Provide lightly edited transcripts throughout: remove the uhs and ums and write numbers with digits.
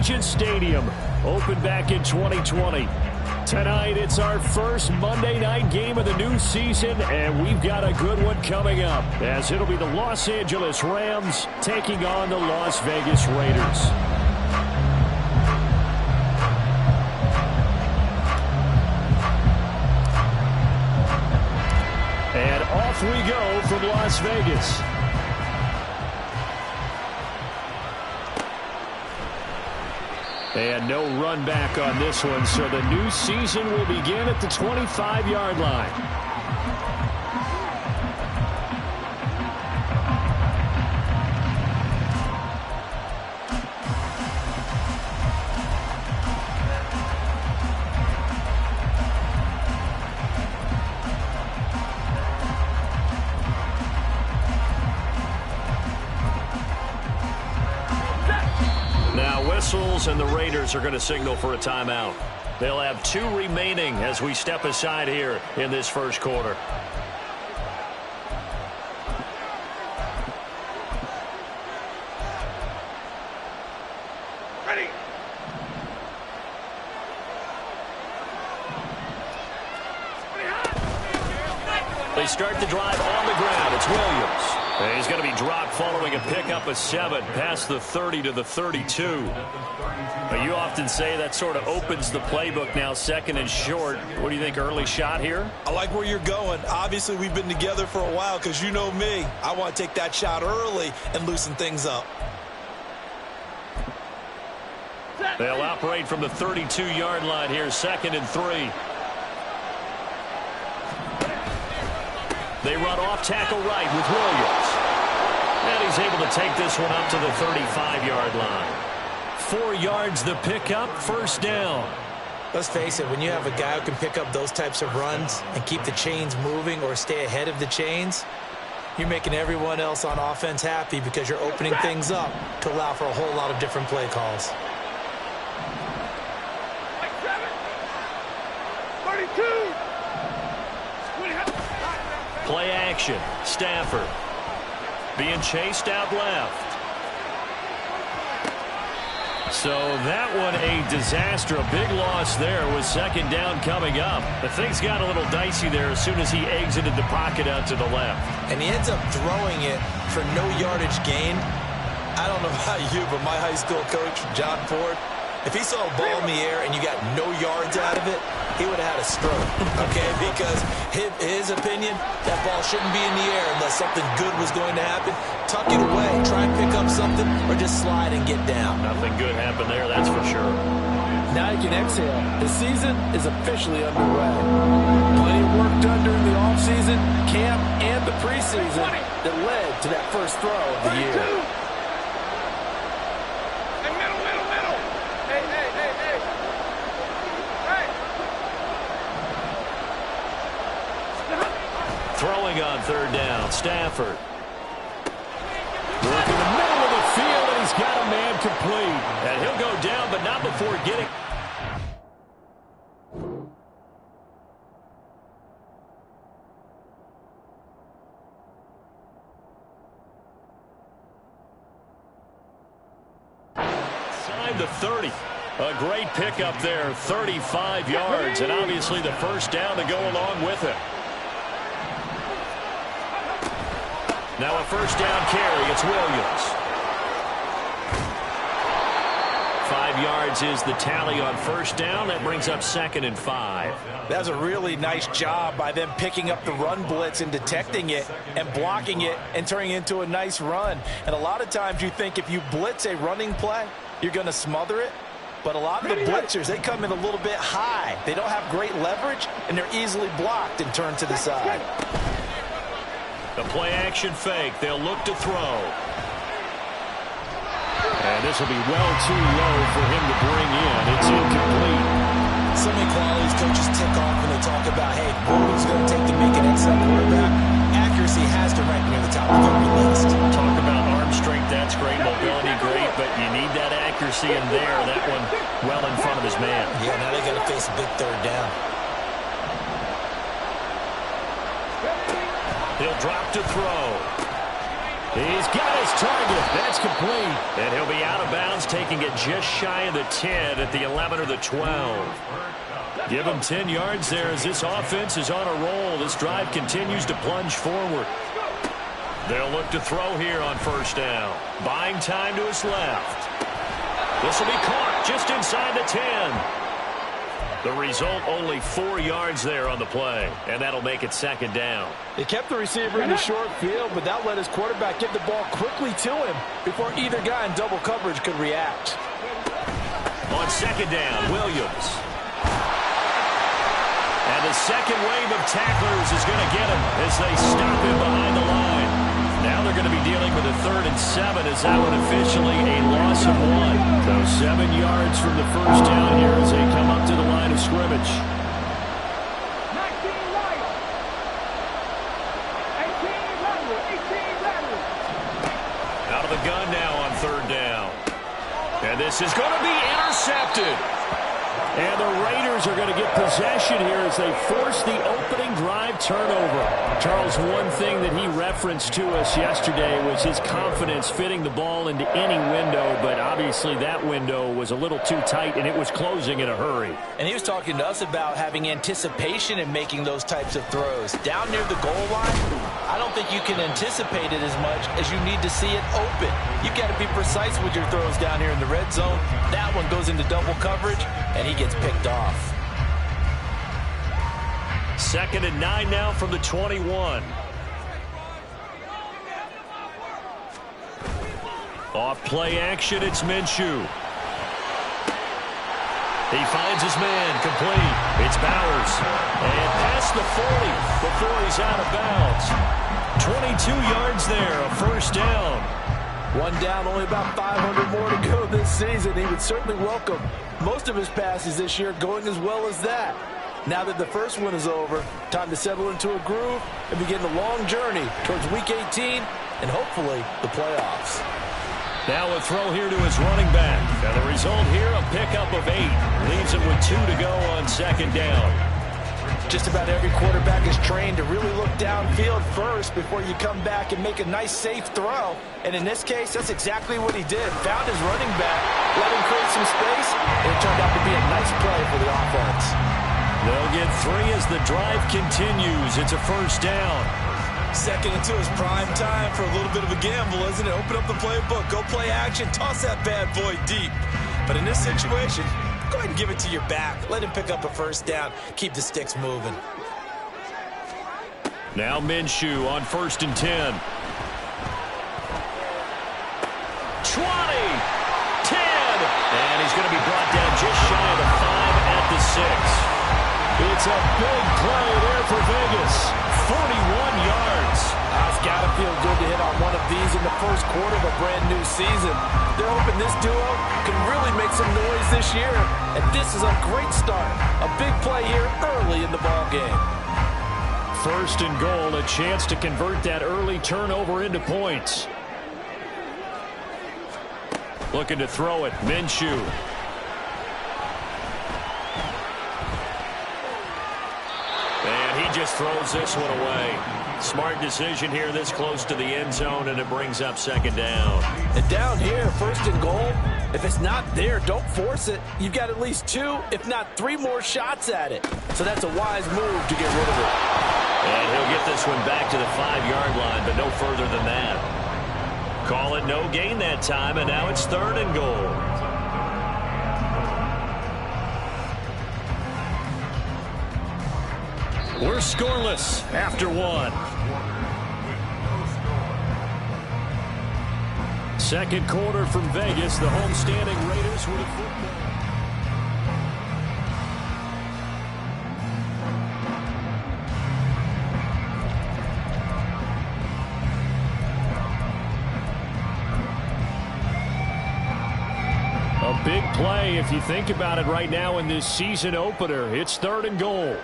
Allegiant Stadium, opened back in 2020. Tonight, it's our first Monday night game of the new season, and we've got a good one coming up, as it'll be the Los Angeles Rams taking on the Las Vegas Raiders. And off we go from Las Vegas. And no run back on this one, so the new season will begin at the 25-yard line. And the Raiders are going to signal for a timeout. They'll have 2 remaining as we step aside here in this first quarter. Ready. They start the drive on the ground. It's Williams. And he's going to be dropped following a pickup of 7 past the 30 to the 32. But you often say that sort of opens the playbook now, 2nd and short. What do you think, early shot here? I like where you're going. Obviously, we've been together for a while because you know me. I want to take that shot early and loosen things up. They'll operate from the 32-yard line here, 2nd and 3. They run off tackle right with Williams. And he's able to take this one up to the 35-yard line. 4 yards the pickup, first down. Let's face it, when you have a guy who can pick up those types of runs and keep the chains moving or stay ahead of the chains, you're making everyone else on offense happy because you're opening things up to allow for a whole lot of different play calls. 32. Play action. Stafford being chased out left. So that one a disaster. A big loss there with 2nd down coming up. But things got a little dicey there as soon as he exited the pocket out to the left. And he ends up throwing it for no yardage gain. I don't know about you, but my high school coach, John Ford, if he saw a ball in the air and you got no yards out of it, he would have had a stroke, okay? Because his opinion, that ball shouldn't be in the air unless something good was going to happen. Tuck it away, try and pick up something, or just slide and get down. Nothing good happened there, that's for sure. Now you can exhale. The season is officially underway. Plenty of work done during the offseason, camp, and the preseason that led to that first throw of the year. Throwing on 3rd down, Stafford. Work in the middle of the field, and he's got a man complete. And he'll go down, but not before getting... Inside the 30. A great pickup there, 35 yards, and obviously the first down to go along with it. Now a first down carry. It's Williams. 5 yards is the tally on first down. That brings up 2nd and 5. That's a really nice job by them picking up the run blitz and detecting it and blocking it and turning it into a nice run. And a lot of times you think if you blitz a running play, you're going to smother it. But a lot of the blitzers, they come in a little bit high. They don't have great leverage, and they're easily blocked and turned to the side. The play-action fake. They'll look to throw. And this will be well too low for him to bring in. It's incomplete. So many qualities coaches tick off when they talk about, hey, who's going to take to make an excellent quarterback? Accuracy has to rank near the top of every list. Talk about arm strength. That's great. Mobility, great. But you need that accuracy in there. That one well in front of his man. Yeah, now they got to face a big 3rd down. He'll drop to throw. He's got his target. That's complete. And he'll be out of bounds, taking it just shy of the 10 at the 11 or the 12. Give him 10 yards there as this offense is on a roll. This drive continues to plunge forward. They'll look to throw here on first down. Buying time to his left. This will be caught just inside the 10. The result, only 4 yards there on the play, and that'll make it second down. They kept the receiver in the short field, but that let his quarterback get the ball quickly to him before either guy in double coverage could react. On second down, Williams. And the second wave of tacklers is going to get him as they stop him behind the line. Now they're going to be dealing with a 3rd and 7 as that one officially a loss of 1. So 7 yards from the first down here as they come up to the line of scrimmage. 19 right. 18 lateral. 18 lateral. Out of the gun now on 3rd down. And this is going to be intercepted. And the Raiders are going to get possession here as they force the opening drive turnover. Charles, one thing that he referenced to us yesterday was his confidence fitting the ball into any window, but obviously that window was a little too tight, and it was closing in a hurry. And he was talking to us about having anticipation in making those types of throws. Down near the goal line, I don't think you can anticipate it as much as you need to see it open. You've got to be precise with your throws down here in the red zone. That one goes into double coverage, and he gets picked off. 2nd and 9 now from the 21. Off play action, it's Minshew. He finds his man, complete. It's Bowers. And past the 40 before he's out of bounds. 22 yards there, a first down. One down, only about 500 more to go this season. He would certainly welcome most of his passes this year going as well as that. Now that the first one is over, time to settle into a groove and begin the long journey towards Week 18 and hopefully the playoffs. Now a throw here to his running back. And the result here, a pickup of 8. Leaves him with 2 to go on second down. Just about every quarterback is trained to really look downfield first before you come back and make a nice, safe throw. And in this case, that's exactly what he did. Found his running back, let him create some space, and it turned out to be a nice play for the offense. They'll get 3 as the drive continues. It's a first down. Second into his prime time for a little bit of a gamble, isn't it? Open up the playbook, go play action, toss that bad boy deep. But in this situation, go ahead and give it to your back. Let him pick up a first down. Keep the sticks moving. Now Minshew on 1st and 10. 20, 10, and he's going to be brought down just shy of the 5 at the 6. It's a big play there for Vegas. 41 yards. It's got to feel good to hit on one of these in the first quarter of a brand new season. They're hoping this duo can really make some noise this year. And this is a great start. A big play here early in the ball game. 1st and goal, a chance to convert that early turnover into points. Looking to throw it, Minshew. And he just throws this one away. Smart decision here this close to the end zone, and it brings up second down. And down here, 1st and goal, if it's not there, don't force it. You've got at least 2, if not 3 more shots at it. So that's a wise move to get rid of it. And he'll get this one back to the 5-yard line, but no further than that. Call it no gain that time, and now it's 3rd and goal. We're scoreless after 1. Second quarter from Vegas. The homestanding Raiders with a football. A big play if you think about it right now in this season opener. It's 3rd and goal.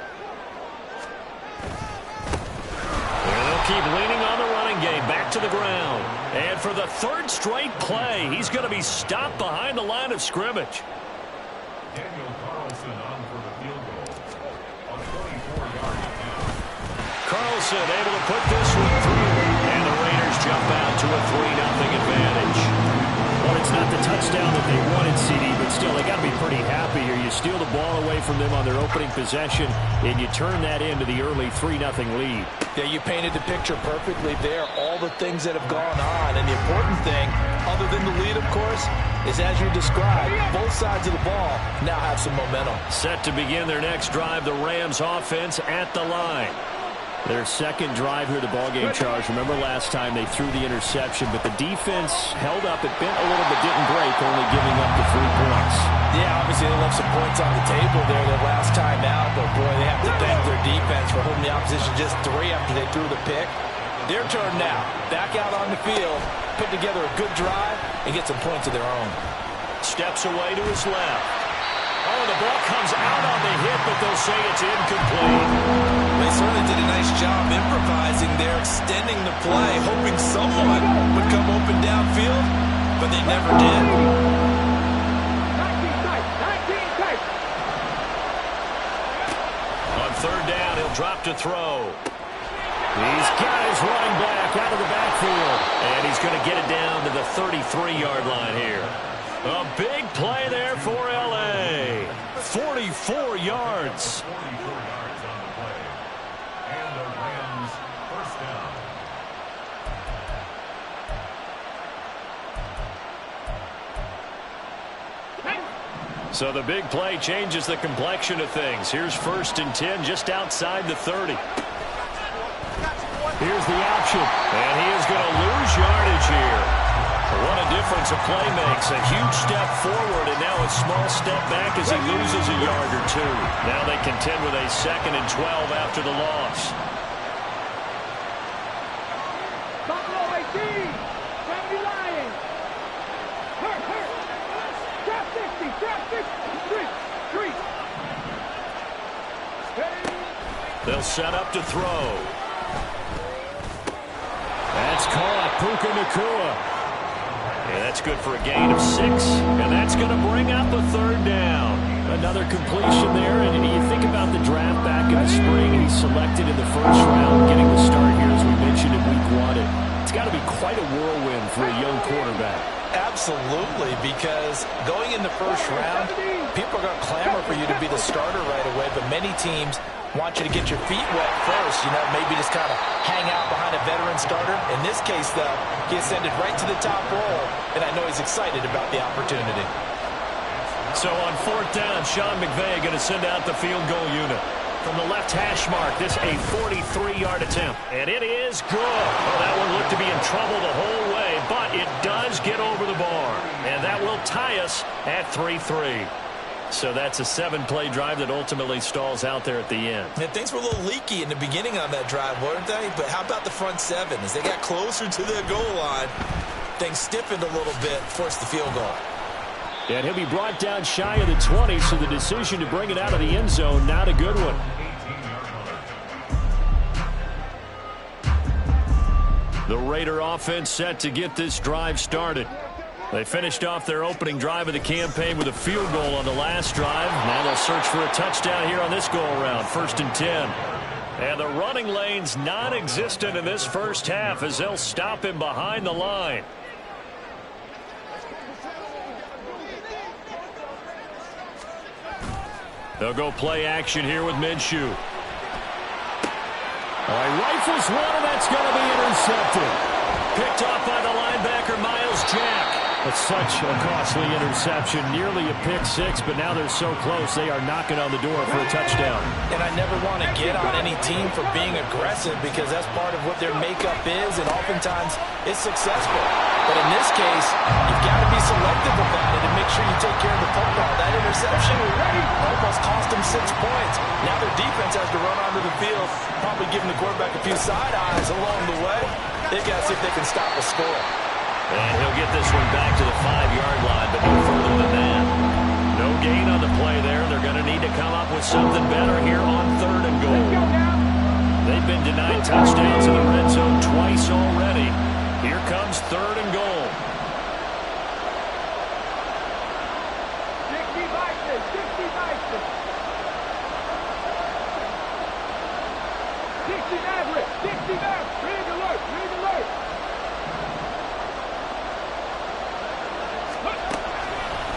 Keep leaning on the running game, back to the ground. And for the 3rd straight play, he's going to be stopped behind the line of scrimmage. Daniel Carlson on for the field goal. On 24 yards. Carlson able to put this one through. And the Raiders jump out to a 3-0 advantage. Well, it's not the touchdown that they wanted, CD, but still, they got to be pretty happy here. You steal the ball away from them on their opening possession, and you turn that into the early 3-0 lead. Yeah, you painted the picture perfectly there. All the things that have gone on, and the important thing, other than the lead, of course, is as you described, both sides of the ball now have some momentum. Set to begin their next drive, the Rams offense at the line. Their second drive here, the ballgame, Charles. Remember last time they threw the interception, but the defense held up. It bent a little but didn't break, only giving up the 3 points. Yeah, obviously they left some points on the table there that last time out, but boy, they have to thank their defense for holding the opposition just 3 after they threw the pick. Their turn now. Back out on the field, put together a good drive, and get some points of their own. Steps away to his left. Oh, the ball comes out on the hit, but they'll say it's incomplete. They certainly did a nice job improvising there, extending the play, hoping someone would come open downfield, but they never did. 19 tight. On third down, he'll drop to throw. He's got his running back out of the backfield, and he's going to get it down to the 33-yard line here. A big play there for L.A. 44 yards. 44 yards on the play. And the Rams first down. So the big play changes the complexion of things. Here's 1st and 10 just outside the 30. Here's the option, and he is going to lose yardage here. What a difference a play makes. A huge step forward and now a small step back as he loses a yard or 2. Now they contend with a 2nd and 12 after the loss. Buffalo 18. 70 Lions. Hurt. Trap 60. 3. They'll set up to throw. That's caught. Puka Nacua. Yeah, that's good for a gain of 6. And that's going to bring up a 3rd down. Another completion there. And you think about the draft back in the spring. He's selected in the 1st round, getting the start here, as we mentioned in week 1. It's got to be quite a whirlwind for a young quarterback. Absolutely, because going in the 1st round, people are going to clamor for you to be the starter right away, but many teams want you to get your feet wet first, maybe just kind of hang out behind a veteran starter. In this case, though, he ascended right to the top role, and I know he's excited about the opportunity. So on 4th down, Sean McVay going to send out the field goal unit. From the left hash mark, this a 43-yard attempt. And it is good. Oh, that one looked to be in trouble the whole way, but it does get over the bar. And that will tie us at 3-3. So that's a 7-play drive that ultimately stalls out there at the end. And things were a little leaky in the beginning on that drive, weren't they? But how about the front 7? As they got closer to the goal line, things stiffened a little bit, forced the field goal. And he'll be brought down shy of the 20, so the decision to bring it out of the end zone, not a good one. The Raider offense set to get this drive started. They finished off their opening drive of the campaign with a field goal on the last drive. Now they'll search for a touchdown here on this go-around, 1st and 10. And the running lane's non-existent in this first half as they'll stop him behind the line. They'll go play action here with Minshew. All right, rifles one, and that's going to be intercepted. Picked off by the linebacker, Miles Jack. That's such a costly interception, nearly a pick 6, but now they're so close they are knocking on the door for a touchdown. And I never want to get on any team for being aggressive because that's part of what their makeup is, and oftentimes it's successful. But in this case, you've got to be selective about it and make sure you take care of the football. That interception almost cost them 6 points. Now their defense has to run onto the field, probably giving the quarterback a few side eyes along the way. They've got to see if they can stop a score. And he'll get this one back to the 5-yard line, but no further than that. No gain on the play there. They're going to need to come up with something better here on 3rd and goal. They've been denied touchdowns in the red zone twice already. Here comes 3rd and goal. 60 Bison. 60 Maverick. 60 Maverick. Rig alert.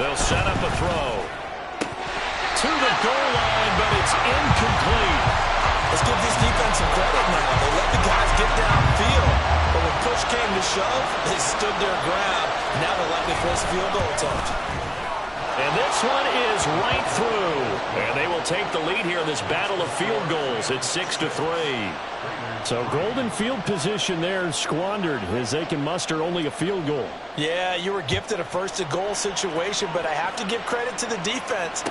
They'll set up a throw. To the goal line, but it's incomplete. Let's give this defense some credit now. They let the guys get downfield. But when push came to shove, they stood their ground. Now they're likely to force a field goal attempt. And this one is right through. And they will take the lead here in this battle of field goals. It's 6-3. So golden field position there squandered as they can muster only a field goal. Yeah, you were gifted a first-to-goal situation, but I have to give credit to the defense.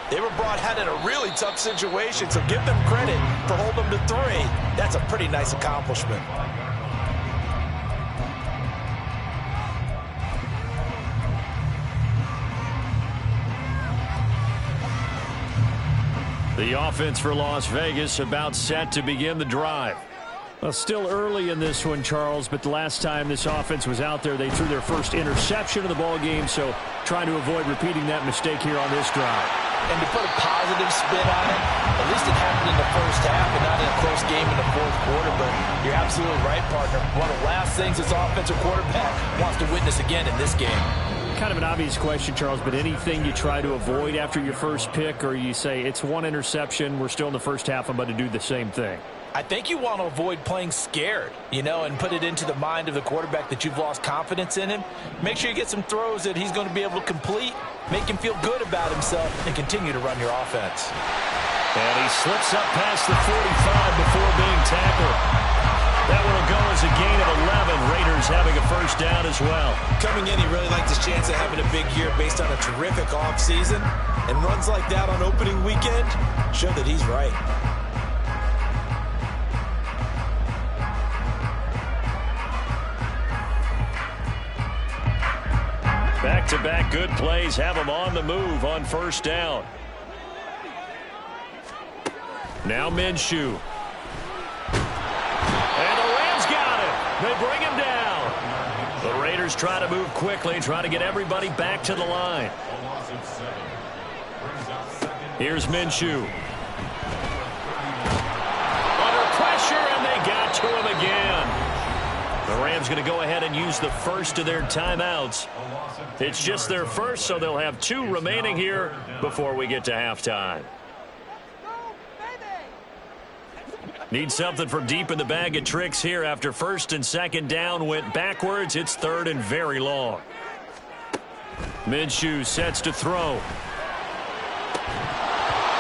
They were brought out in a really tough situation, so give them credit for holding them to 3. That's a pretty nice accomplishment. The offense for Las Vegas about set to begin the drive. Well, still early in this one, Charles, but the last time this offense was out there, they threw their first interception of the ball game, so trying to avoid repeating that mistake here on this drive. And to put a positive spin on it, at least it happened in the first half and not in a close game in the fourth quarter, but you're absolutely right, partner. One of the last things this offensive quarterback wants to witness again in this game. Kind of an obvious question, Charles, but anything you try to avoid after your first pick, or you say it's one interception, we're still in the first half, I'm about to do the same thing? I think you want to avoid playing scared, and put it into the mind of the quarterback that you've lost confidence in him. Make sure you get some throws that he's going to be able to complete, make him feel good about himself, and continue to run your offense. And he slips up past the 45 before being tackled. That one will go as a gain of 11. Raiders having a first down as well. Coming in, he really liked his chance of having a big year based on a terrific offseason. And runs like that on opening weekend show that he's right. Back-to-back good plays have him on the move on first down. Now Minshew. And the Rams got him. They bring him down. The Raiders try to move quickly, trying to get everybody back to the line. Here's Minshew. Under pressure, and they got to him again. The Rams going to go ahead and use the first of their timeouts. It's just their first, so they'll have 2 remaining here before we get to halftime. Need something from deep in the bag of tricks here after first and second down went backwards. It's third and very long. Minshew sets to throw.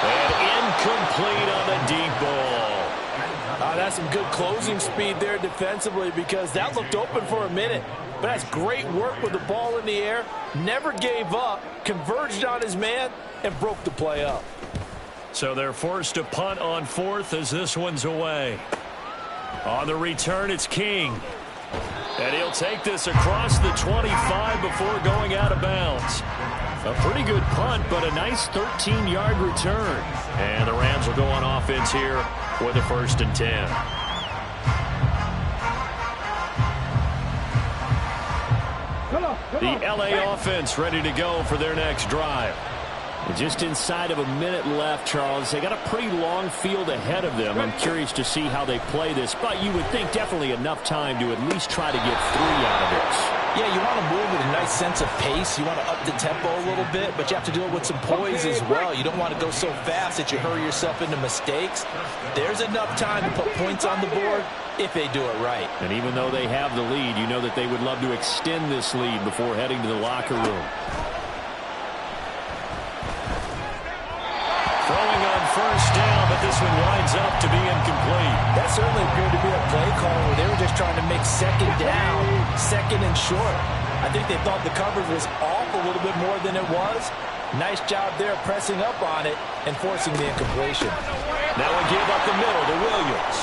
And incomplete on the deep ball. That's some good closing speed there defensively because that looked open for a minute. But that's great work with the ball in the air. Never gave up, converged on his man, and broke the play up. So they're forced to punt on fourth as this one's away. On the return, it's King. And he'll take this across the 25 before going out of bounds. A pretty good punt, but a nice 13-yard return. And the Rams will go on offense here with a first and 10. The LA offense ready to go for their next drive. Just inside of a minute left, Charles. They got a pretty long field ahead of them. I'm curious to see how they play this, but you would think definitely enough time to at least try to get 3 out of this. Yeah, you want to move with a nice sense of pace. You want to up the tempo a little bit, but you have to do it with some poise as well. You don't want to go so fast that you hurry yourself into mistakes. There's enough time to put points on the board if they do it right. And even though they have the lead, you know that they would love to extend this lead before heading to the locker room. Throwing on first down, but this one winds up to be incomplete. That certainly appeared to be a play call where they were just trying to make second down, second and short. I think they thought the coverage was off a little bit more than it was. Nice job there pressing up on it and forcing the incompletion. Now we give up the middle to Williams.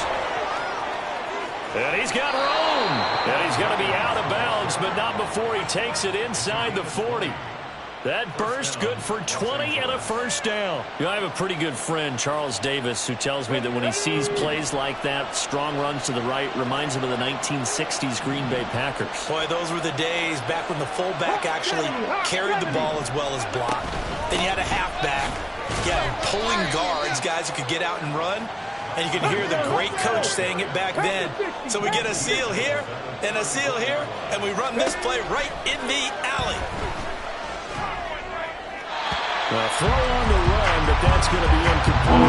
And he's got room. And he's going to be out of bounds, but not before he takes it inside the 40. That burst good for 20 and a first down. I have a pretty good friend, Charles Davis, who tells me that when he sees plays like that, strong runs to the right, reminds him of the 1960s Green Bay Packers. Boy, those were the days back when the fullback actually carried the ball as well as blocked. Then you had a halfback. You had pulling guards, guys who could get out and run. And you can hear the great coach saying it back then. So we get a seal here and a seal here, and we run this play right in the alley. Throw on the run, but that's going to be incomplete.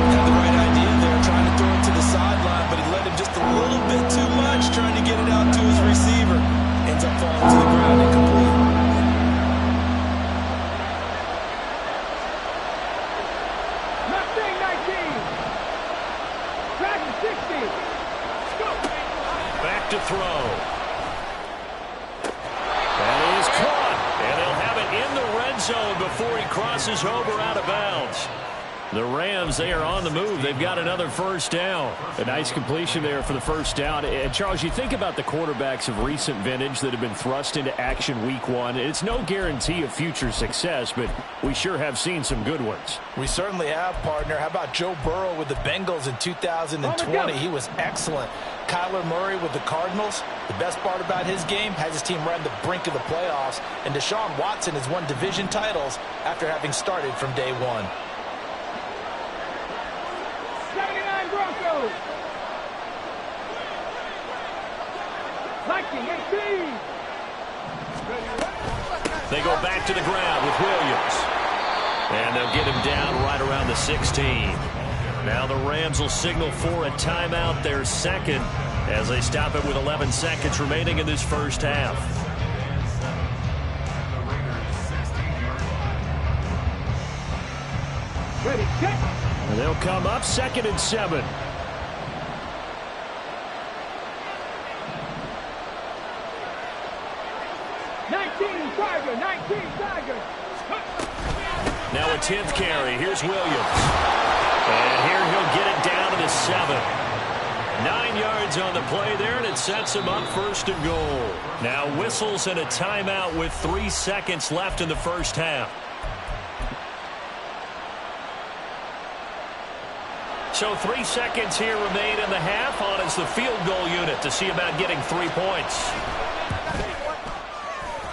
Had the right idea there, trying to throw it to the sideline, but he led him just a little bit too much, trying to get it out to his receiver. Ends up falling to the ground incomplete. Mustang 19. Dragon 60. Back to throw. That is caught. And they'll have it in the red zone before he crosses over out of bounds. The Rams, they are on the move. They've got another first down. A nice completion there for the first down. And, Charles, you think about the quarterbacks of recent vintage that have been thrust into action week one. It's no guarantee of future success, but we sure have seen some good ones. We certainly have, partner. How about Joe Burrow with the Bengals in 2020? He was excellent. Kyler Murray with the Cardinals. The best part about his game, has his team right on the brink of the playoffs. And Deshaun Watson has won division titles after having started from day one. 79 Broncos. 1918. They go back to the ground with Williams. And they'll get him down right around the 16. Now the Rams will signal for a timeout, their second, as they stop it with 11 seconds remaining in this first half. Ready, set. And they'll come up 2nd and 7. Tiger. Now a 10th carry. Here's Williams. And here he'll get it down to the 7. 9 yards on the play there, and it sets him up 1st and goal. Now whistles and a timeout with 3 seconds left in the first half. So 3 seconds here remain in the half. On is the field goal unit to see about getting 3 points.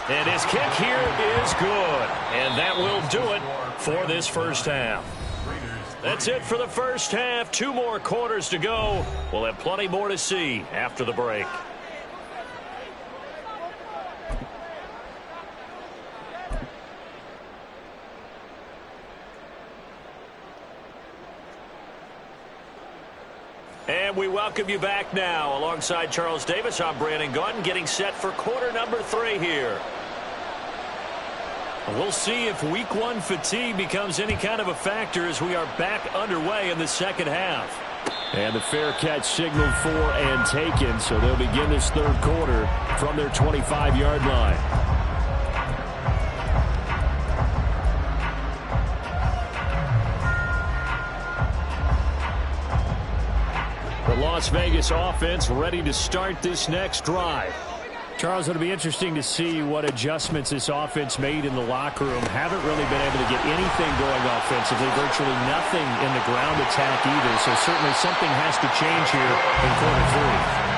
And his kick here is good. And that will do it for this first half. That's it for the first half. 2 more quarters to go. We'll have plenty more to see after the break. And we welcome you back now. Alongside Charles Davis, I'm Brandon Gaudin, getting set for quarter number 3 here. We'll see if week 1 fatigue becomes any kind of a factor as we are back underway in the second half. And the fair catch signaled for and taken, so they'll begin this third quarter from their 25-yard line. The Las Vegas offense ready to start this next drive. Charles, it'll be interesting to see what adjustments this offense made in the locker room. Haven't really been able to get anything going offensively, virtually nothing in the ground attack either. So certainly something has to change here in quarter 3.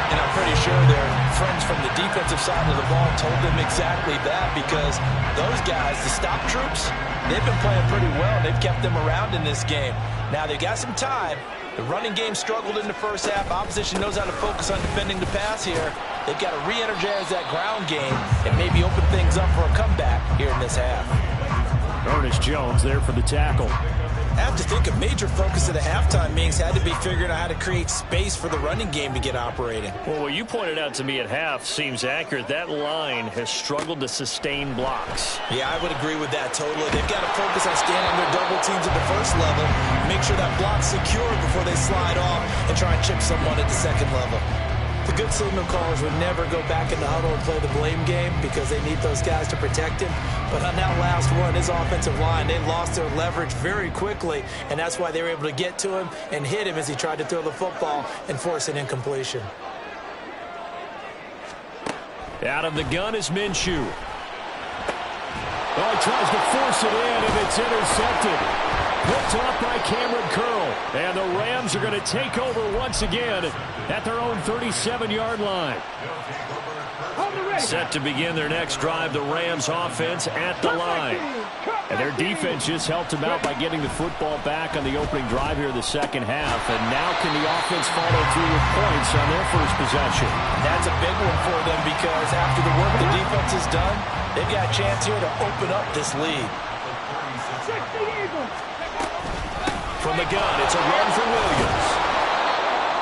And I'm pretty sure their friends from the defensive side of the ball told them exactly that, because those guys, the stop troops, they've been playing pretty well. They've kept them around in this game. Now they've got some time. The running game struggled in the first half. Opposition knows how to focus on defending the pass here. They've got to re-energize that ground game and maybe open things up for a comeback here in this half. Ernest Jones there for the tackle. I have to think a major focus of the halftime meetings had to be figuring out how to create space for the running game to get operating. Well, what you pointed out to me at half seems accurate. That line has struggled to sustain blocks. Yeah, I would agree with that totally. They've got to focus on standing their double teams at the first level, make sure that block's secure before they slide off and try and chip someone at the second level. The good signal callers would never go back in the huddle and play the blame game because they need those guys to protect him. But on that last one, his offensive line, they lost their leverage very quickly, and that's why they were able to get to him and hit him as he tried to throw the football and force an incompletion. Out of the gun is Minshew. Oh, he tries to force it in, and it's intercepted. Picked off by Cameron Curl. And the Rams are going to take over once again at their own 37-yard line. Set to begin their next drive, the Rams offense at the line. And their defense just helped them out by getting the football back on the opening drive here in the second half. And now can the offense follow through with points on their first possession? That's a big one for them because after the work the defense has done, they've got a chance here to open up this lead. from the gun. It's a run for Williams.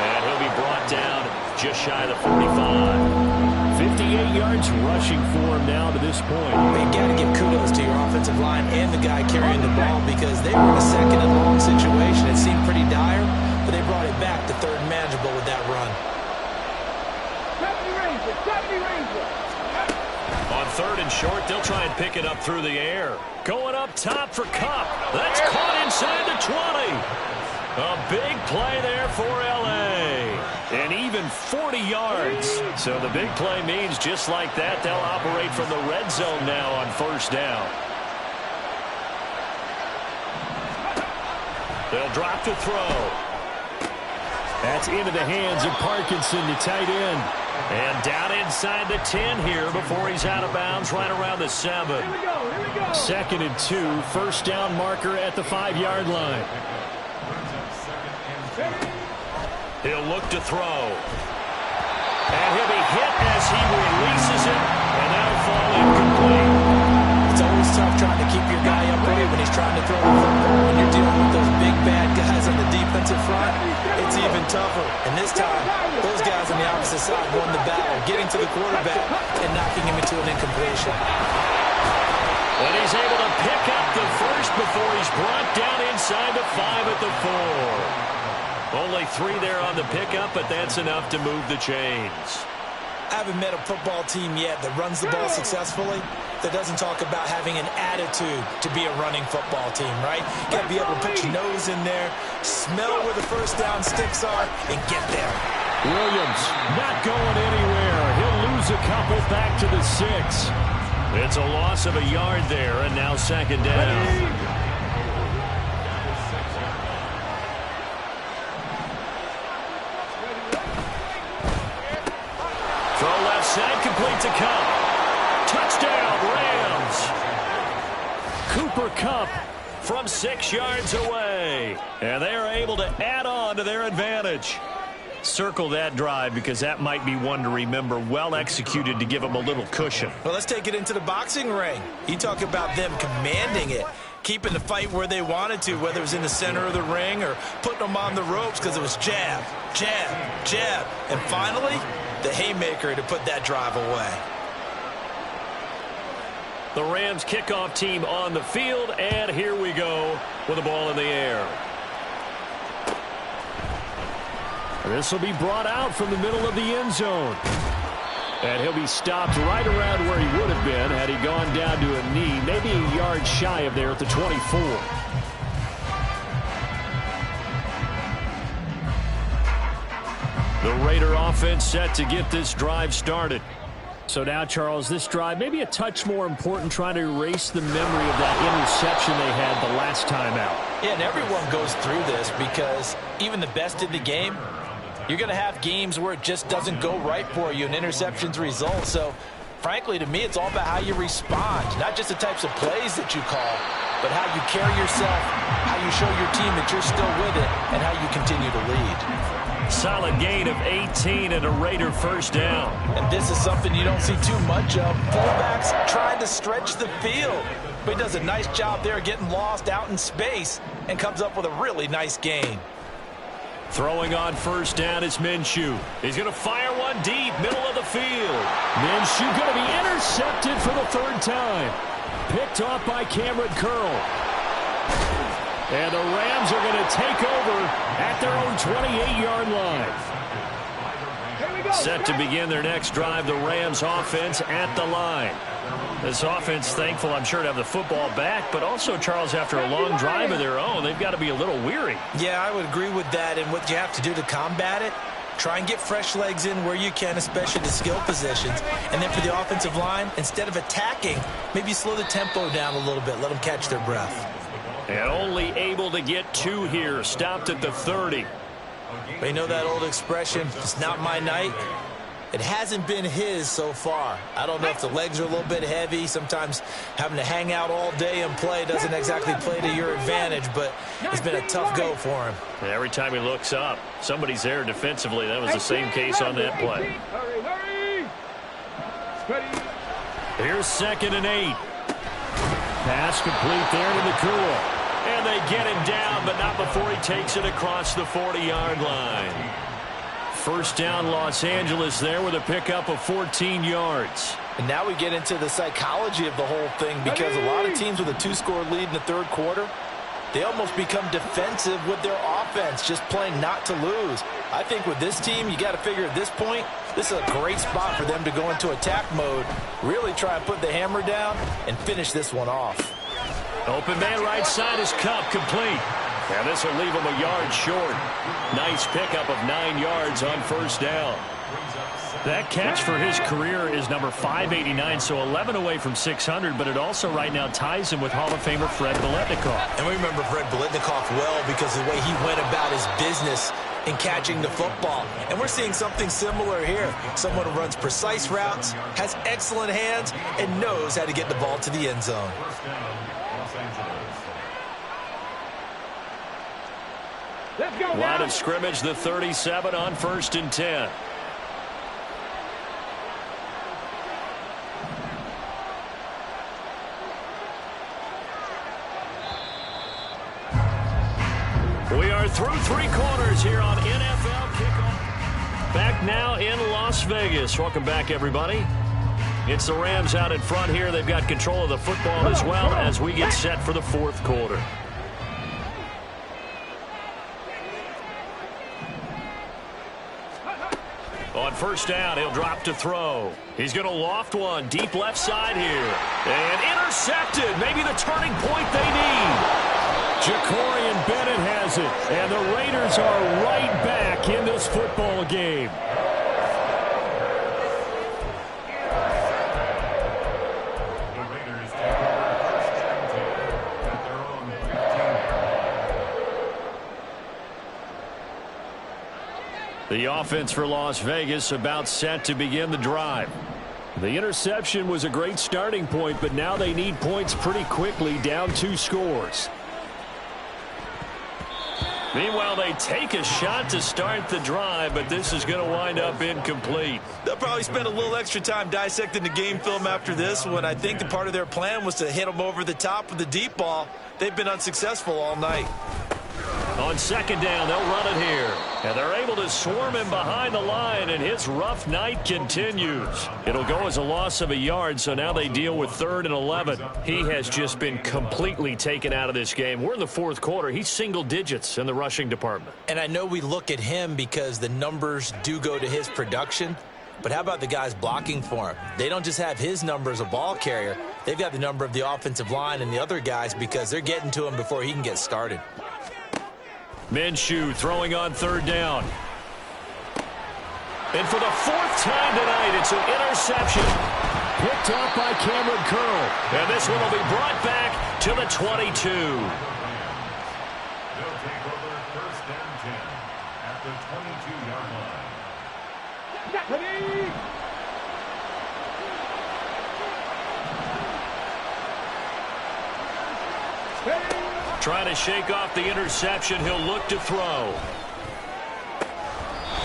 And he'll be brought down just shy of the 45. 58 yards rushing for him now to this point. You got to give kudos to your offensive line and the guy carrying the ball because they were in a second and long situation. It seemed pretty dire, but they brought it back to third and manageable with that run. 70 Ranger, 70 Ranger. On third and short, they'll try and pick it up through the air. Going up top for Kupp. That's caught inside the 20. A big play there for L.A. And even 40 yards. So the big play means just like that, they'll operate from the red zone now on first down. They'll drop to throw. That's into the hands of Parkinson, the tight end. And down inside the 10 here before he's out of bounds right around the 7. Here we go, here we go. 2nd and 2, first down marker at the 5-yard line. He'll look to throw. And he'll be hit as he releases it, and that'll fall incomplete. It's always tough trying to keep your guy upright when he's trying to throw the football. When you're dealing with those big bad guys on the defensive front, it's even tougher. And this time, those guys on the opposite side won the battle, getting to the quarterback and knocking him into an incompletion. And he's able to pick up the first before he's brought down inside the 5 at the 4. Only 3 there on the pickup, but that's enough to move the chains. I haven't met a football team yet that runs the ball successfully that doesn't talk about having an attitude to be a running football team, right? You got to be able to put your nose in there, smell where the first down sticks are, and get there. Williams not going anywhere. He'll lose a couple back to the 6. It's a loss of a yard there, and now 2nd down. Throw left side, complete to Kupp. Touchdown, Rams. Cooper Kupp from 6 yards away. And they are able to add on to their advantage. Circle that drive because that might be one to remember. Well executed to give them a little cushion. Well, let's take it into the boxing ring. You talk about them commanding it, keeping the fight where they wanted to, whether it was in the center of the ring or putting them on the ropes because it was jab, jab, jab. And finally, the haymaker to put that drive away. The Rams kickoff team on the field, and here we go with the ball in the air. This will be brought out from the middle of the end zone. And he'll be stopped right around where he would have been had he gone down to a knee, maybe a yard shy of there at the 24. The Raider offense set to get this drive started. So now, Charles, this drive maybe a touch more important, trying to erase the memory of that interception they had the last time out. Yeah, and everyone goes through this because even the best in the game, you're going to have games where it just doesn't go right for you and interceptions result. So, frankly, to me, it's all about how you respond, not just the types of plays that you call, but how you carry yourself, how you show your team that you're still with it, and how you continue to lead. Solid gain of 18 and a Raider first down. And this is something you don't see too much of. Fullbacks trying to stretch the field. But he does a nice job there getting lost out in space and comes up with a really nice gain. Throwing on first down is Minshew. He's going to fire one deep, middle of the field. Minshew going to be intercepted for the 3rd time. Picked off by Cameron Curl. And the Rams are going to take over at their own 28-yard line. Set to begin their next drive, the Rams offense at the line. This offense thankful, I'm sure, to have the football back, but also, Charles, after a long drive of their own, they've got to be a little weary. Yeah, I would agree with that. And what you have to do to combat it, try and get fresh legs in where you can, especially the skill positions. And then for the offensive line, instead of attacking, maybe slow the tempo down a little bit, let them catch their breath. And only able to get 2 here. Stopped at the 30. But you know that old expression, it's not my night? It hasn't been his so far. I don't know if the legs are a little bit heavy. Sometimes having to hang out all day and play doesn't exactly play to your advantage, but it's been a tough go for him. And every time he looks up, somebody's there defensively. That was the same case on that play. Here's 2nd and 8. Pass complete there to the Nakua. And they get him down, but not before he takes it across the 40-yard line. First down, Los Angeles there with a pickup of 14 yards. And now we get into the psychology of the whole thing, because a lot of teams with a 2-score lead in the third quarter, they almost become defensive with their offense, just playing not to lose. I think with this team, you got to figure at this point, this is a great spot for them to go into attack mode, really try and put the hammer down and finish this one off. Open man right side is Kupp, complete. And this will leave him a yard short. Nice pickup of 9 yards on first down. That catch for his career is number 589, so 11 away from 600, but it also right now ties him with Hall of Famer Fred Biletnikoff. And we remember Fred Biletnikoff well because of the way he went about his business in catching the football. And we're seeing something similar here. Someone who runs precise routes, has excellent hands, and knows how to get the ball to the end zone. Let's go, Line of scrimmage, the 37 on 1st and 10. We are through 3 quarters here on NFL Kickoff. Back now in Las Vegas. Welcome back, everybody. It's the Rams out in front here. They've got control of the football as well as we get set for the 4th quarter. On first down, he'll drop to throw. He's going to loft one deep left side here. And intercepted. Maybe the turning point they need. Jacorian Bennett has it, and the Raiders are right back in this football game. The Raiders take over first and 10 at their own 13. The offense for Las Vegas about set to begin the drive. The interception was a great starting point, but now they need points pretty quickly, down 2 scores. Meanwhile, they take a shot to start the drive, but this is going to wind up incomplete. They'll probably spend a little extra time dissecting the game film after this one. I think the part of their plan was to hit them over the top with the deep ball. They've been unsuccessful all night. On second down, they'll run it here. And they're able to swarm him behind the line, and his rough night continues. It'll go as a loss of a yard, so now they deal with 3rd and 11. He has just been completely taken out of this game. We're in the 4th quarter. He's single digits in the rushing department. And I know we look at him because the numbers do go to his production, but how about the guys blocking for him? They don't just have his number as a ball carrier. They've got the number of the offensive line and the other guys because they're getting to him before he can get started. Minshew throwing on 3rd down. And for the 4th time tonight, it's an interception. Picked up by Cameron Curl. And this one will be brought back to the 22. They'll take over first and 10 at the 22-yard line. Stephanie! Trying to shake off the interception. He'll look to throw.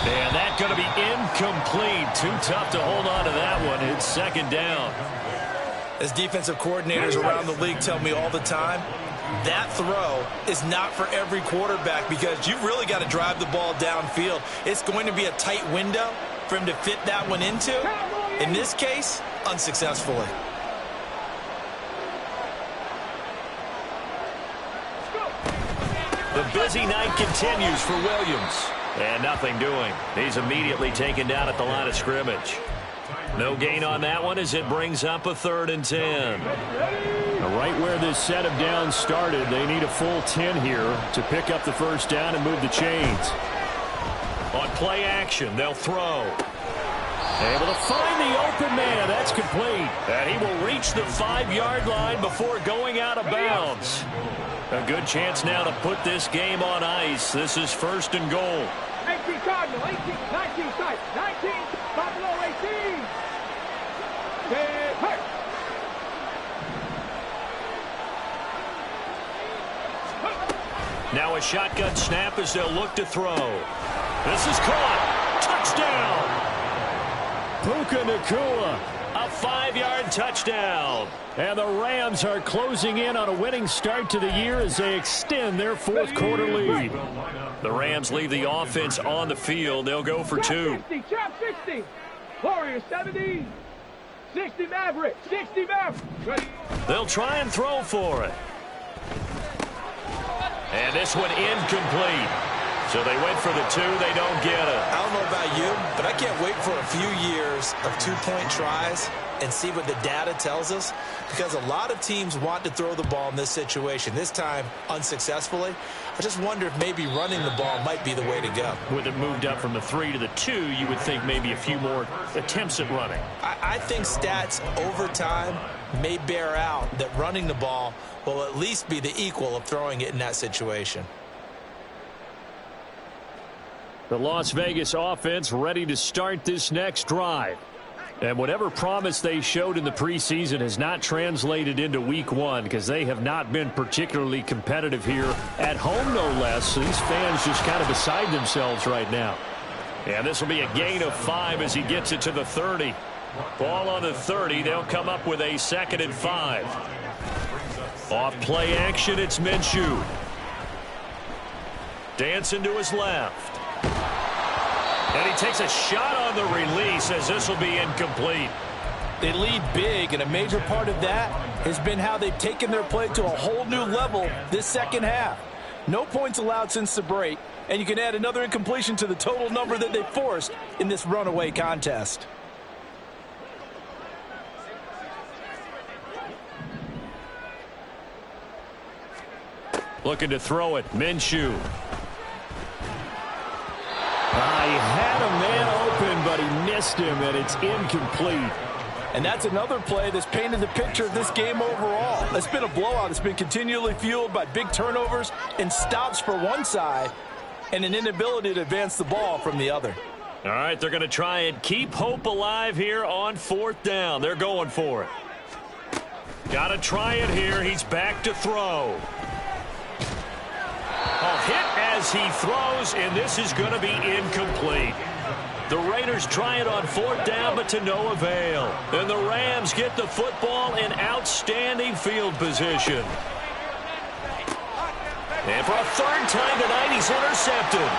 And that's going to be incomplete. Too tough to hold on to that one. It's second down. As defensive coordinators around the league tell me all the time, that throw is not for every quarterback because you've really got to drive the ball downfield. It's going to be a tight window for him to fit that one into. In this case, unsuccessfully. The busy night continues for Williams. And nothing doing. He's immediately taken down at the line of scrimmage. No gain on that one as it brings up a 3rd and 10. Now, right where this set of downs started, they need a full 10 here to pick up the first down and move the chains. On play action, they'll throw. Able to find the open man. That's complete. And he will reach the 5-yard line before going out of bounds. A good chance now to put this game on ice. This is 1st and goal. 18 Cardinal, 18, 19 side, 19, Buffalo 18. Hurt. Now a shotgun snap as they'll look to throw. This is caught. Touchdown. Puka Nacua, a 5-yard touchdown. And the Rams are closing in on a winning start to the year as they extend their fourth quarter lead. The Rams leave the offense on the field. They'll go for 2. Trap 60. Warriors 70. 60 Maverick. 60 Maverick. Ready. They'll try and throw for it. And this one incomplete. So they went for the 2. They don't get it. I don't know about you, but I can't wait for a few years of 2-point tries and see what the data tells us, because a lot of teams want to throw the ball in this situation, this time unsuccessfully. I just wonder if maybe running the ball might be the way to go. With it moved up from the 3 to the 2, you would think maybe a few more attempts at running. I think stats over time may bear out that running the ball will at least be the equal of throwing it in that situation. The Las Vegas offense ready to start this next drive. And whatever promise they showed in the preseason has not translated into week 1 because they have not been particularly competitive here at home, no less. So these fans just kind of beside themselves right now. And this will be a gain of 5 as he gets it to the 30. Ball on the 30. They'll come up with a 2nd and 5. Off play action, it's Minshew. Dancing to his left. And he takes a shot on the release as this will be incomplete. They lead big, and a major part of that has been how they've taken their play to a whole new level this second half. No points allowed since the break, and you can add another incompletion to the total number that they forced in this runaway contest. Looking to throw it, Minshew. He had a man open, but he missed him, and it's incomplete. And that's another play that's painted the picture of this game overall. It's been a blowout. It's been continually fueled by big turnovers and stops for one side and an inability to advance the ball from the other. All right, they're going to try and keep hope alive here on 4th down. They're going for it. Got to try it here. He's back to throw. A hit as he throws, and this is going to be incomplete. The Raiders try it on 4th down, but to no avail. And the Rams get the football in outstanding field position. And for a 3rd time tonight, he's intercepted.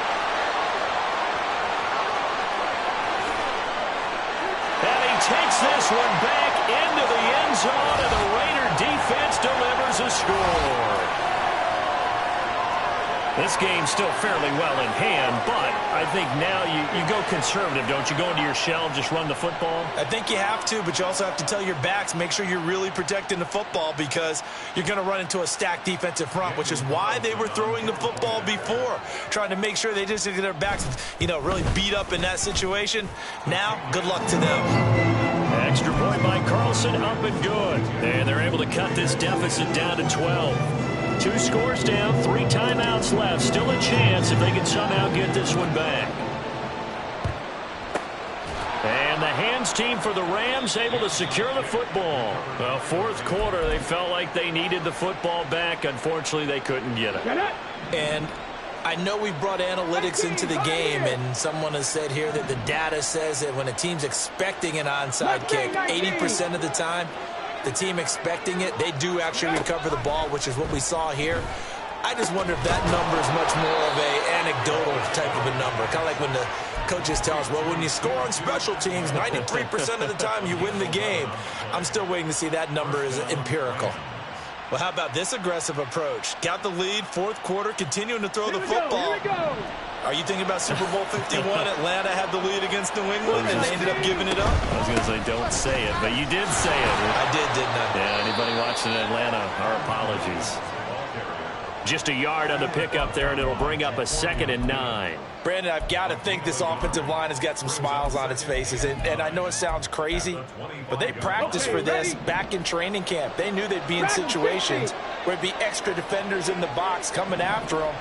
And he takes this one back into the end zone, and the Raider defense delivers a score. This game's still fairly well in hand, but I think now you go conservative, don't you? Go into your shell and just run the football? I think you have to, but you also have to tell your backs, make sure you're really protecting the football, because you're going to run into a stacked defensive front, which is why they were throwing the football before, trying to make sure they just get their backs, really beat up in that situation. Now, good luck to them. Extra point by Carlson, up and good. And they're able to cut this deficit down to 12. 2 scores down, 3 timeouts left. Still a chance if they can somehow get this one back. And the hands team for the Rams able to secure the football. Well, 4th quarter, they felt like they needed the football back. Unfortunately, they couldn't get it. And I know we brought analytics into the game, and someone has said here that the data says that when a team's expecting an onside kick, 80% of the time, the team expecting it, they do actually recover the ball, which is what we saw here. I just wonder if that number is much more of a anecdotal type of a number. Kind of like when the coaches tell us, well, when you score on special teams, 93% of the time you win the game. I'm still waiting to see that number is empirical. Well, how about this aggressive approach? Got the lead, 4th quarter, continuing to throw the football. Are you thinking about Super Bowl 51? Atlanta had the lead against New England, and they ended up giving it up? I was going to say, don't say it, but you did say it. I did, didn't I? Yeah, anybody watching Atlanta, our apologies. Just a yard on the pickup there, and it'll bring up a 2nd and 9. Brandon, I've got to think this offensive line has got some smiles on its faces. And I know it sounds crazy, but they practiced for this back in training camp. They knew they'd be in situations where it'd be extra defenders in the box coming after them,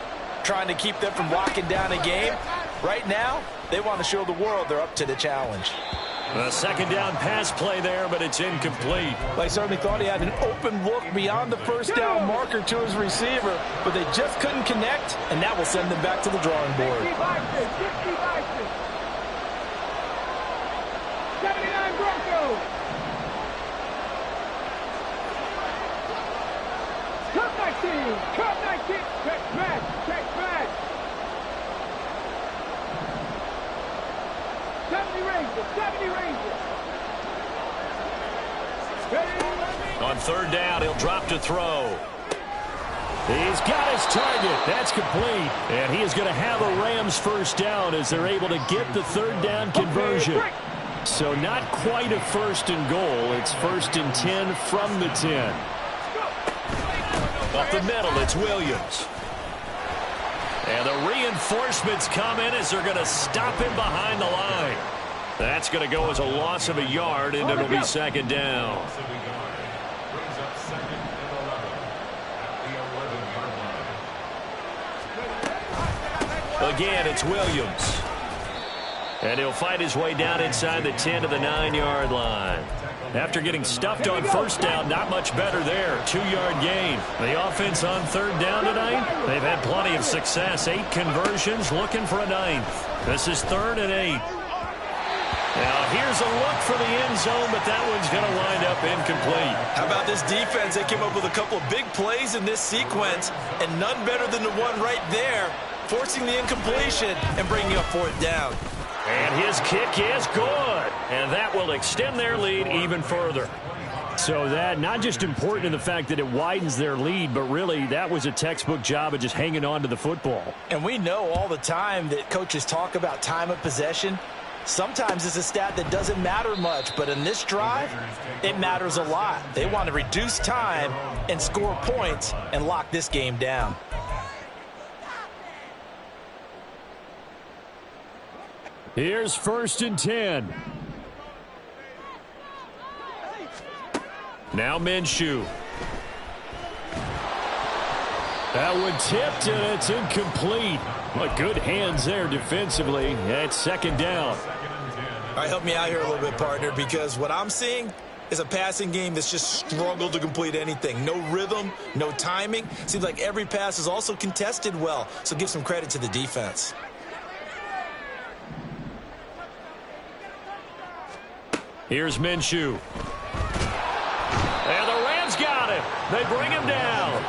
trying to keep them from locking down a game. Right now, they want to show the world they're up to the challenge. A 2nd down pass play there, but it's incomplete. They certainly thought he had an open look beyond the 1st down marker to his receiver, but they just couldn't connect, and that will send them back to the drawing board. 79 Broncos. Cut 19. Check back. Check back. 70 Rangers. 70 Rangers. Ready? On third down, he'll drop to throw. He's got his target. That's complete. And he is going to have a Rams first down as they're able to get the third down conversion. So not quite a first and goal. It's 1st and 10 from the 10. Up the middle, it's Williams. And the reinforcements come in as they're going to stop him behind the line. That's going to go as a loss of a yard, and it'll be second down. Again, it's Williams. And he'll fight his way down inside the 10 to the 9-yard line. After getting stuffed on first down, not much better there. 2-yard gain. The offense on third down tonight, they've had plenty of success. 8 conversions, looking for a 9th. This is 3rd and 8. Now, here's a look for the end zone, but that one's going to wind up incomplete. How about this defense? They came up with a couple of big plays in this sequence, and none better than the one right there, forcing the incompletion and bringing up 4th down. And his kick is good. And that will extend their lead even further. So that not just important in the fact that it widens their lead, but really that was a textbook job of just hanging on to the football. And we know all the time that coaches talk about time of possession. Sometimes it's a stat that doesn't matter much, but in this drive, it matters a lot. They want to reduce time and score points and lock this game down. Here's 1st and 10. Now Minshew. That one tipped, and it's incomplete. But good hands there defensively. It's 2nd down. All right, help me out here a little bit, partner, because what I'm seeing is a passing game that's just struggled to complete anything. No rhythm, no timing. Seems like every pass is also contested well, so give some credit to the defense. Here's Minshew. And the Rams got him. They bring him down.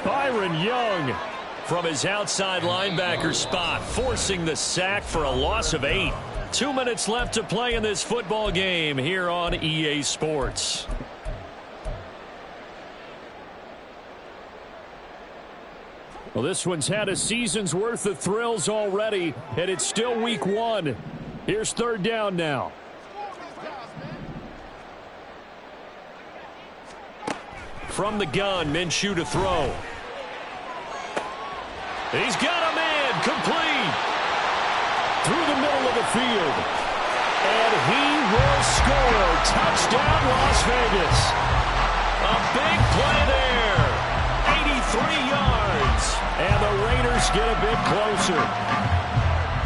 Byron Young from his outside linebacker spot, forcing the sack for a loss of 8. 2 minutes left to play in this football game here on EA Sports. Well, this one's had a season's worth of thrills already, and it's still week 1. Here's 3rd down now. From the gun, Minshew to throw. He's got him in, complete. Through the middle of the field. And he will score. Touchdown, Las Vegas. A big play there. 83 yards. And the Raiders get a bit closer.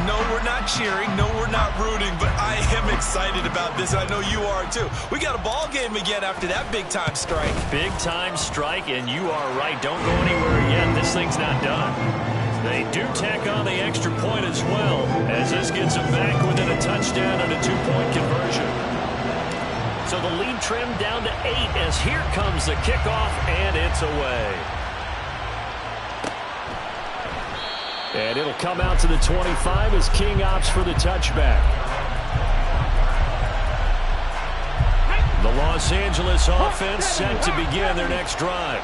No, we're not cheering. No, we're not rooting, but I am excited about this. I know you are, too. We got a ball game again after that big-time strike. Big-time strike, and you are right. Don't go anywhere yet. This thing's not done. They do tack on the extra point as well, as this gets them back within a touchdown and a 2-point conversion. So the lead trimmed down to 8 as here comes the kickoff, and it's away. And it'll come out to the 25 as King opts for the touchback. The Los Angeles offense set to begin their next drive.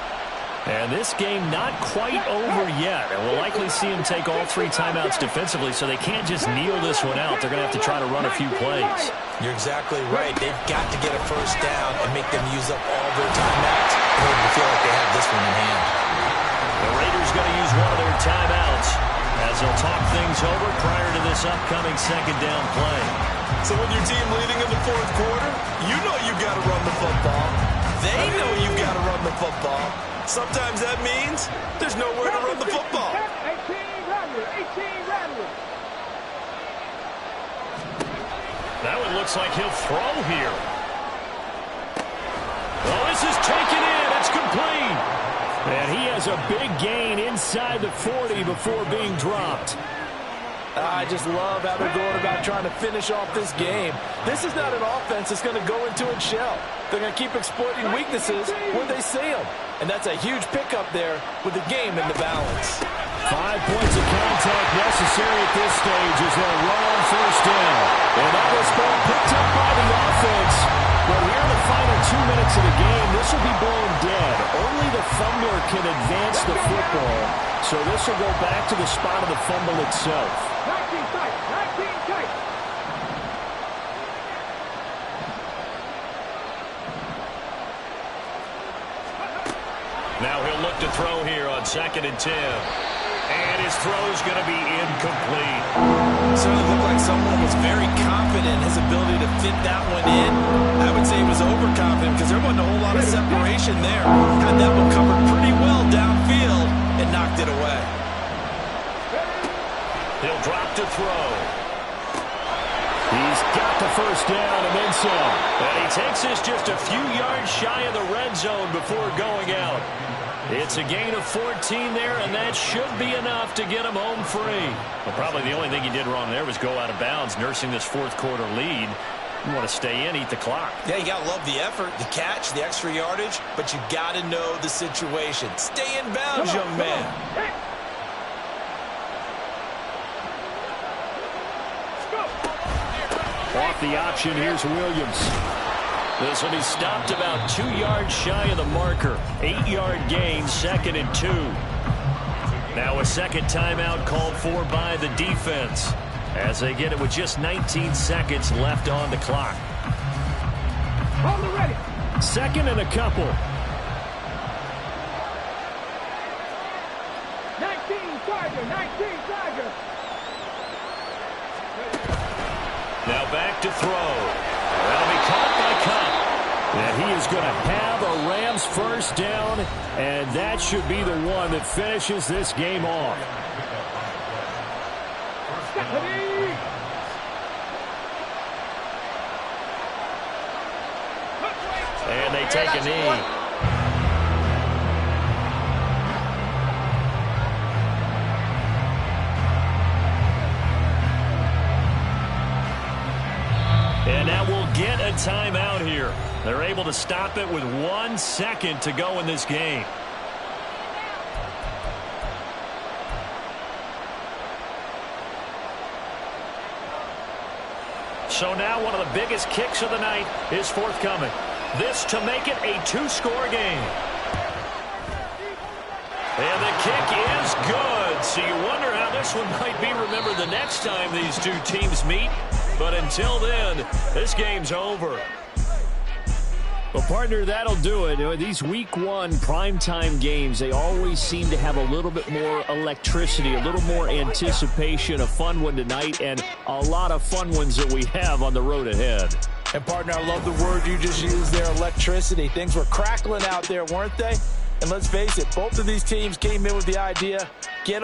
And this game not quite over yet. And we'll likely see them take all 3 timeouts defensively, so they can't just kneel this one out. They're going to have to try to run a few plays. You're exactly right. They've got to get a first down and make them use up all their timeouts in order to feel like they have this one in hand. The Raiders going to use one of their timeouts as they'll talk things over prior to this upcoming 2nd down play. So when your team leading in the 4th quarter, you know you've got to run the football. They know you've got to run the football. Sometimes that means there's nowhere to run the football. 18 Rattler. That one looks like he'll throw here. Oh, this is taken in. It's complete. And he has a big gain inside the 40 before being dropped. I just love how they're going about trying to finish off this game. This is not an offense that's going to go into its shell. They're going to keep exploiting weaknesses where they see them. And that's a huge pickup there with the game in the balance. 5 points of contact necessary at this stage as they'll run on first down. And that was picked up by the offense. But here in the final 2 minutes of the game, this will be blown dead. Only the fumbler can advance the football. So this will go back to the spot of the fumble itself. 19 tight, 19 tight. Now he'll look to throw here on 2nd and 10. And his throw's going to be incomplete. Certainly looked like someone was very confident in his ability to fit that one in. I would say he was overconfident because there wasn't a whole lot of separation there. Had that one covered pretty well downfield and knocked it away. He'll drop to throw. He's got the first down and then some. And he takes this just a few yards shy of the red zone before going out. It's a gain of 14 there, and that should be enough to get him home free. Well, probably the only thing he did wrong there was go out of bounds, nursing this fourth quarter lead. You want to stay in, eat the clock. Yeah, you got to love the effort, the catch, the extra yardage, but you got to know the situation. Stay in bounds, young man. Off the option, here's Williams. This will be stopped about 2 yards shy of the marker. 8-yard gain, 2nd and 2. Now a second timeout called for by the defense as they get it with just 19 seconds left on the clock. Hold it ready. 2nd and a couple. 19 Tiger, 19 Tiger. Now back to throw. That'll be caught by Cup. And he is going to have a Rams first down, and that should be the one that finishes this game off. And they take a knee. And that will get a timeout here. They're able to stop it with 1 second to go in this game. So now one of the biggest kicks of the night is forthcoming. This to make it a 2-score game. And the kick is good. So you wonder how this one might be remembered the next time these two teams meet. But until then, this game's over. Well, partner, that'll do it. These Week 1 primetime games, they always seem to have a little bit more electricity, a little more anticipation. A fun one tonight, and a lot of fun ones that we have on the road ahead. And, partner, I love the word you just used there, electricity. Things were crackling out there, weren't they? And let's face it, both of these teams came in with the idea, get